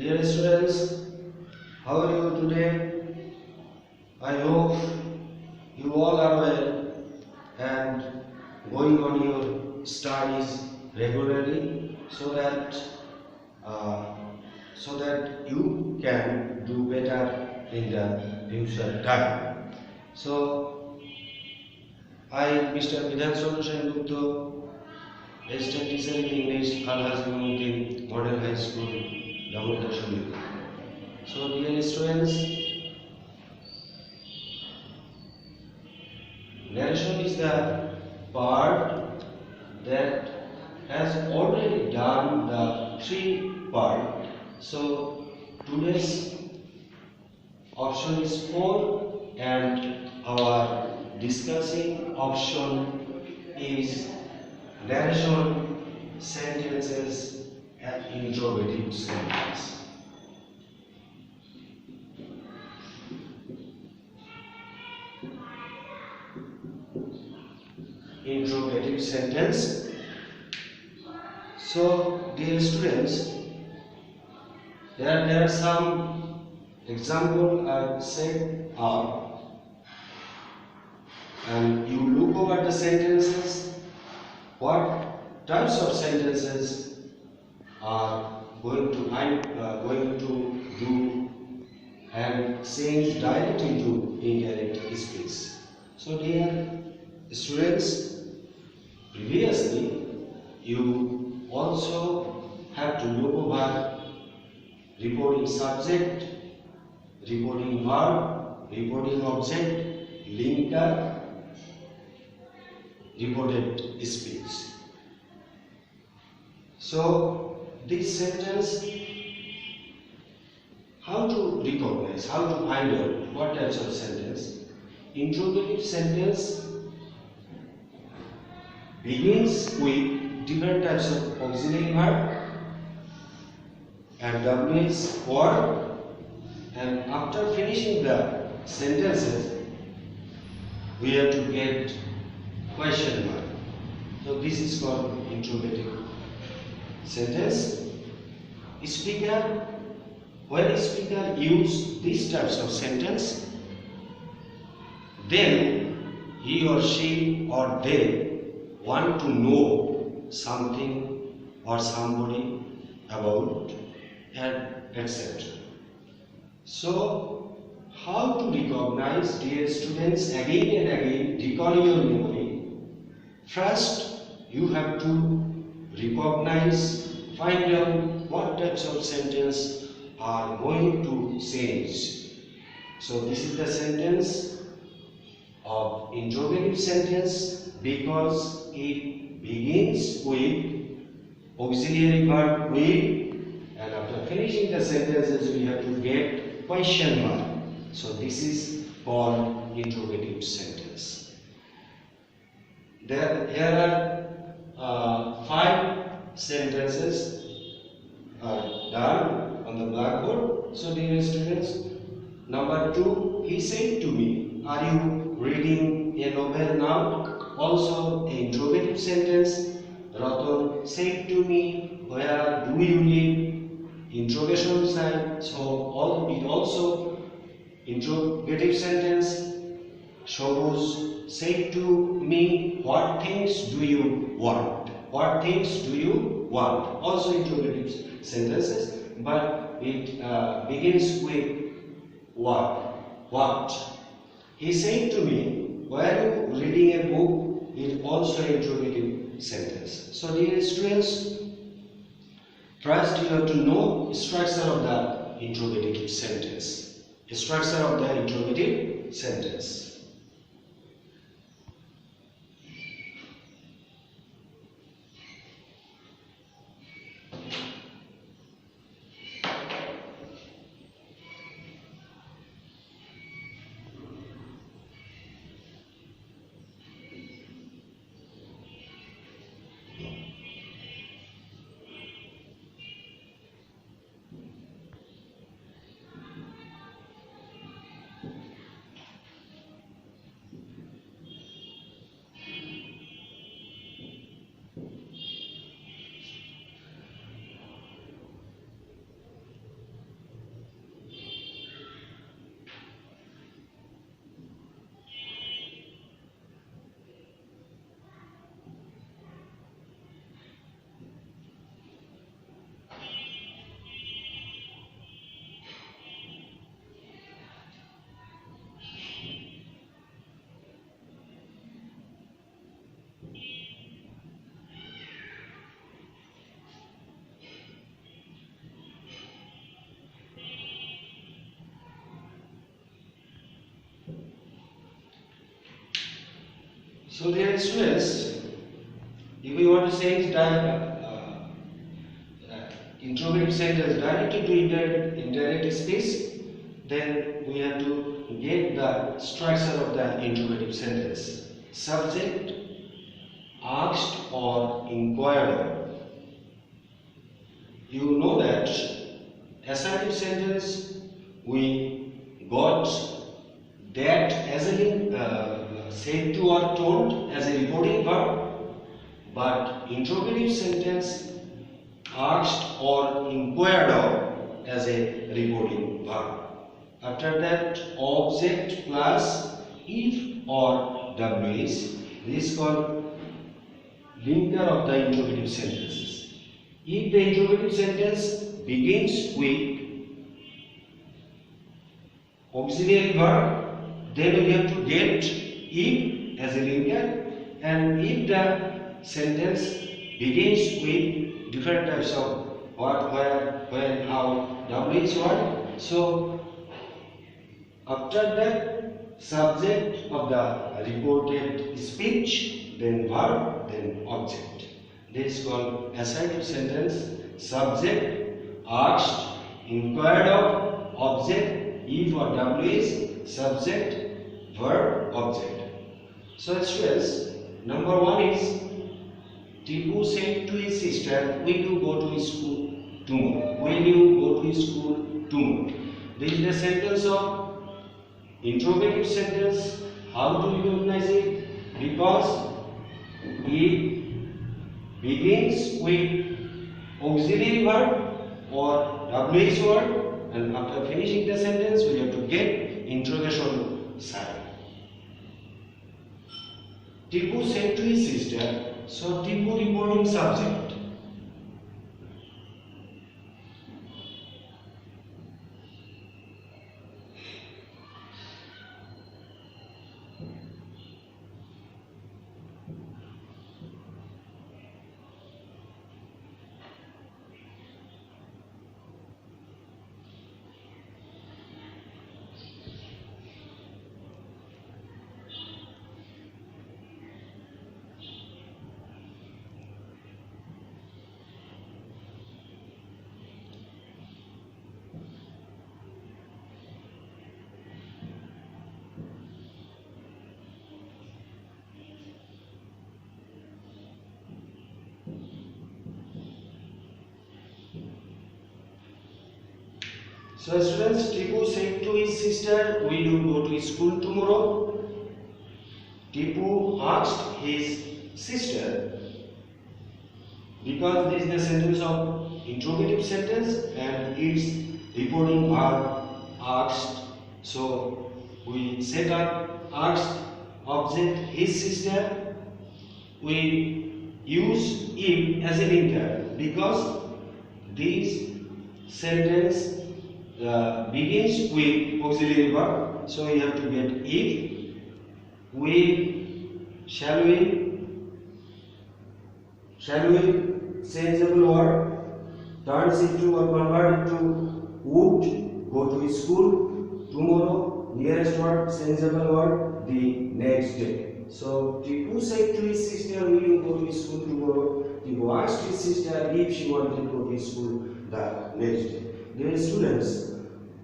Dear students, how are you today? I hope you all are well and going on your studies regularly uh, so that you can do better in the future time. So, I, Mr. Vidhan Solution Gupta, Assistant Teacher in English, Al-Haj Munuddin Model High School, Damodar Shamil. So, dear students, narration is the part that has already done the three part. So, today's option is 4 and our discussing option is narration sentences and interrogative sentence. Interrogative sentence. So, dear students, there are some example I said and you look over the sentences. What types of sentences are going to do and change directly into indirect speech. So, dear students, previously you also have to look over reporting subject, reporting verb, reporting object, linker, reported speech. So, this sentence, how to recognize, how to find out what types of sentence? Interrogative sentence begins with different types of auxiliary verb and WH word, and after finishing the sentences we have to get question mark. So this is called interrogative sentence. Speaker, when speaker use these types of sentence, then he or she or they want to know something or somebody about and etc. So, how to recognize, dear students, again and again, recall your memory. First, you have to recognize, find out what types of sentence are going to change. So, this is the sentence of interrogative sentence because it begins with auxiliary verb with, and after finishing the sentences we have to get question mark. So this is called interrogative sentence. Here are 5 sentences done on the blackboard. So dear students, number 2, he said to me, are you reading a novel now? Also an interrogative sentence. Ratan said to me, where do you live? Interrogation sign. So it also interrogative sentence. Shobuz said to me, what things do you want? What things do you want? Also interrogative sentences, but it begins with what? What? He said to me, were you reading a book? It also interrogative sentence. So dear students, first you have to know structure of the interrogative sentence. Structure of the interrogative sentence. So dear students, if we want to change interrogative sentence directly to indirect speech, then we have to get the structure of the interrogative sentence. Subject, asked or inquired of. You know that assertive sentence we got that as a said to or told as a reporting verb, but interrogative sentence asked or inquired of as a reporting verb. After that, object plus if or WH. This is called linker of the interrogative sentences. If the interrogative sentence begins with auxiliary verb, then we have to get if as a linker, and if the sentence begins with different types of what, where, when, how, WH word, so after that subject of the reported speech, then verb, then object. This is called assertive sentence. Subject, asked, inquired of, object, if or WH, subject, verb, object. So students, number one is Tipu said to his sister, will you go to school tomorrow? Will you go to school tomorrow? This is the sentence of interrogative sentence. How do you recognize it? Because it begins with auxiliary verb or WH word, and after finishing the sentence we have to get interrogation sign. Tipu said to his sister, so Tipu reporting subject. So students, Tipu said to his sister, will you go to school tomorrow? Tipu asked his sister, because this is the sentence of interrogative sentence and its reporting verb asked. So we set up asked object his sister. We use if as a linker because this sentence begins with auxiliary verb, so you have to get if, shall we changeable word turns into or convert to would go to school tomorrow, nearest word changeable word the next day. So Tipu said to his sister, will you go to school tomorrow? Tipu asked his sister if she wanted to go to school the next day. Dear students,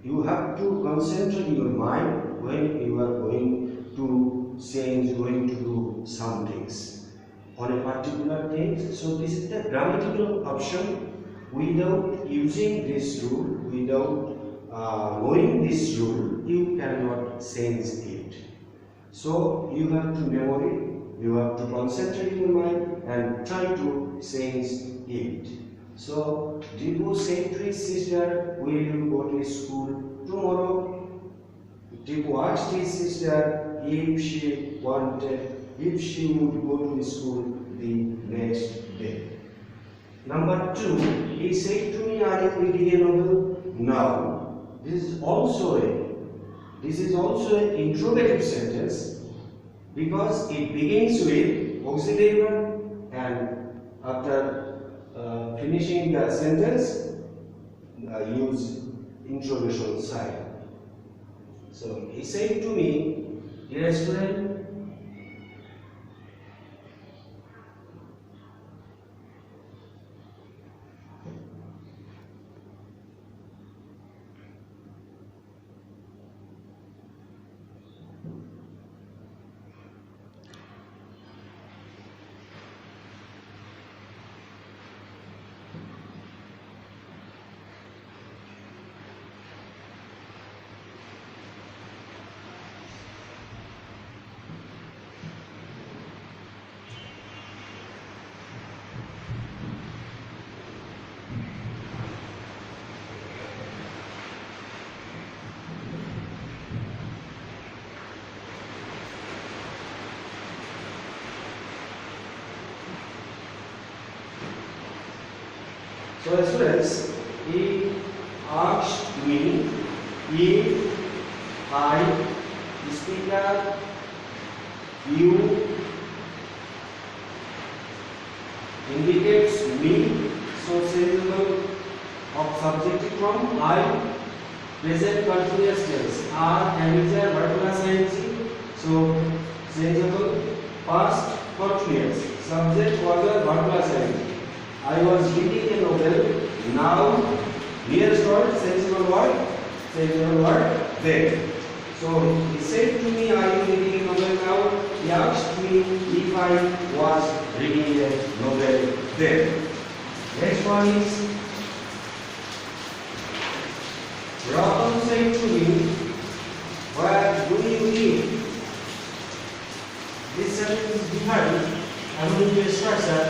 you have to concentrate your mind when you are going to change, going to do some things on a particular thing. So this is the grammatical option. Without using this rule, without knowing this rule, you cannot change it. So you have to memory, you have to concentrate your mind and try to change it. So Tipu said to his sister, will you go to school tomorrow? Tipu asked his sister if she would go to school the next day. Number 2, he said to me, are you reading a novel? Now, this is also an interrogative sentence because it begins with auxiliary verb and after finishing the sentence use interrogation sign. So he said to me, dear student, So students, he asked me if I, speaker, you indicates me, so syllable of subjective form I, present continuous tense are habitual verb plus ing, so syllable past continuous subject was a verb plus ing. I was reading a novel. Now nearest word sensible word then. So he said to me, are you reading a novel now? He asked me if I was reading a novel then. Next one is Ratan said to me, where do you live? This sentence is different according to structure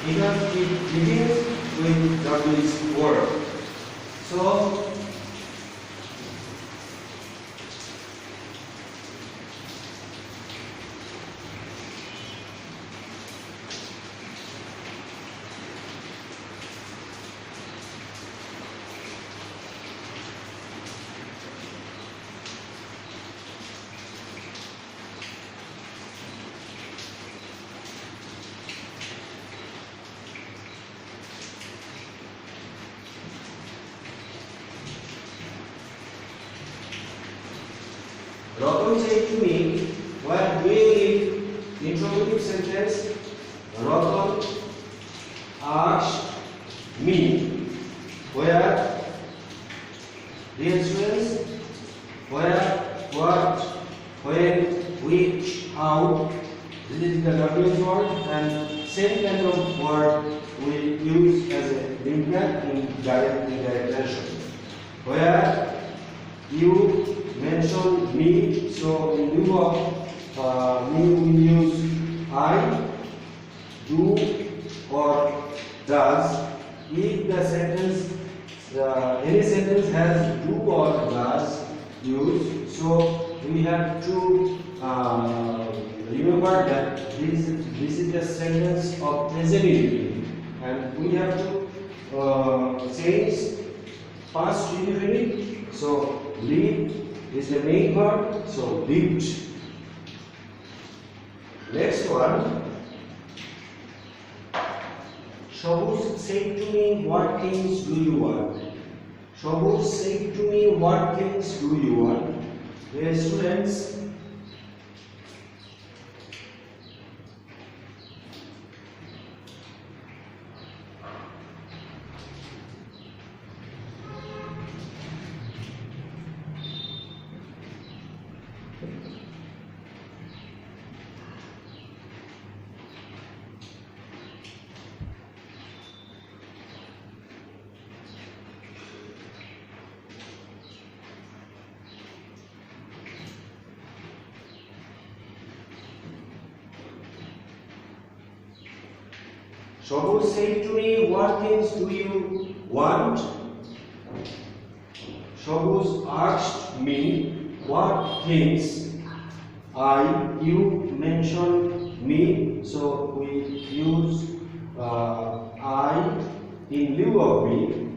because it begins with W's word. So Ratan said to me, where do you live? Interrogative sentence. Ratan asked me, where? Dear students, where, what, when, which, how. This is the W word, and same kind of word we use as a linker in direct translation. Where you mention me, so in lieu of me we use I, do or does. If the sentence, any sentence has do or does use, so we have to remember that this is the sentence of present indefinite, and we have to change past indefinite. So live is the main verb, so lived. Next one. Shobuj said to me, what things do you want? Shobuj said to me, what things do you want? Dear students, Shobuj said to me, what things do you want? Shobuj asked me, what things? You mentioned me, so we use I in lieu of me.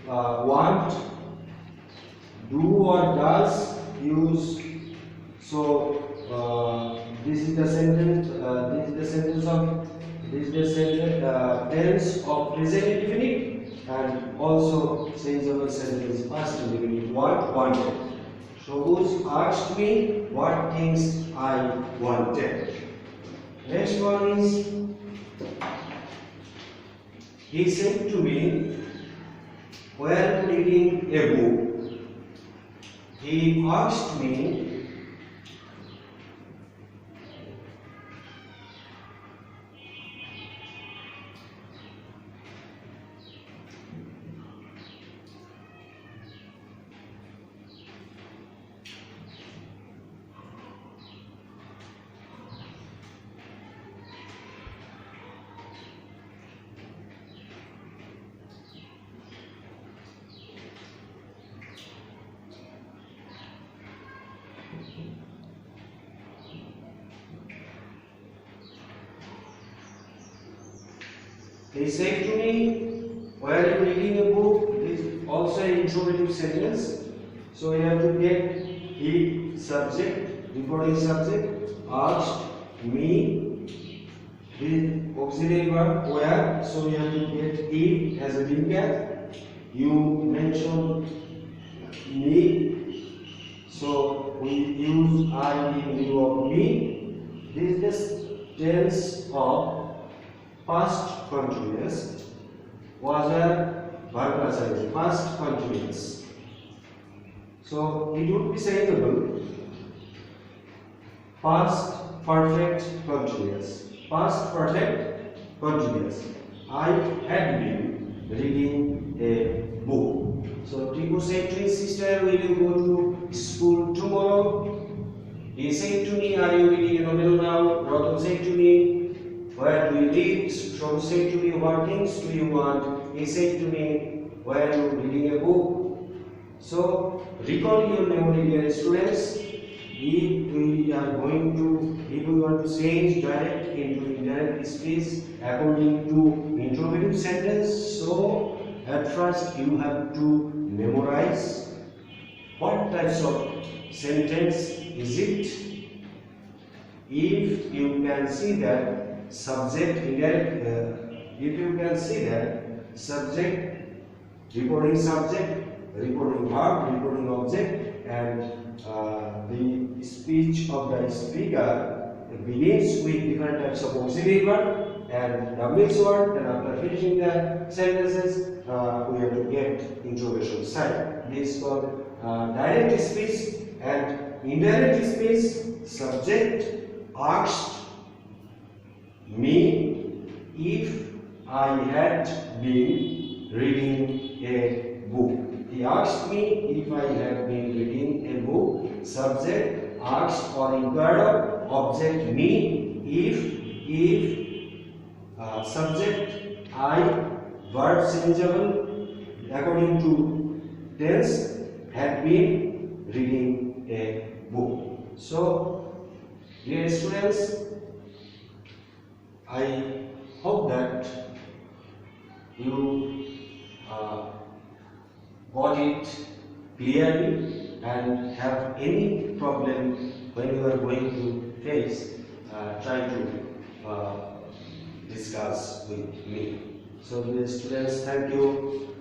Want, do or does, use. So this is the sentence. This is the tense of present indefinite, and also changeable sentence past indefinite. What wanted. Shobuj asked me what things I wanted. Next one is, he said to me, while reading a book, he asked me, he said to me, where you reading a book is also an interrogative sentence. So you have to get he subject, reporting subject, asked me, the auxiliary verb where, so you have to get it as a being. You mention me, so we use I in lieu of me. This is tense of past continuous was a verb past continuous. So it would be sayable past perfect continuous. Past perfect continuous. I had been reading a book. So Tipu said to his sister, will you go to school tomorrow? He said to me, are you reading a novel now? Ratan said to me, where do you live? Shom said to me, what things do you want? He said to me, where are you reading a book? So recall your memory, dear students. If we want to change direct into indirect speech according to interrogative sentence, so at first you have to memorize what types of sentence is it. If you can see that subject subject, reporting subject, reporting verb, reporting object, and the speech of the speaker begins with different types of auxiliary verb and the mixed word, and after finishing the sentences, we have to get interrogation sign. This is called direct speech. And indirect speech, subject asked me if I had been reading a book. He asked me if I had been reading a book. Subject asked or inquired of, object me if subject I, verb changeable according to tense, had been reading a book. So dear students, I hope that you got it clearly, and have any problem when you are going to face, try to discuss with me. So dear students, thank you.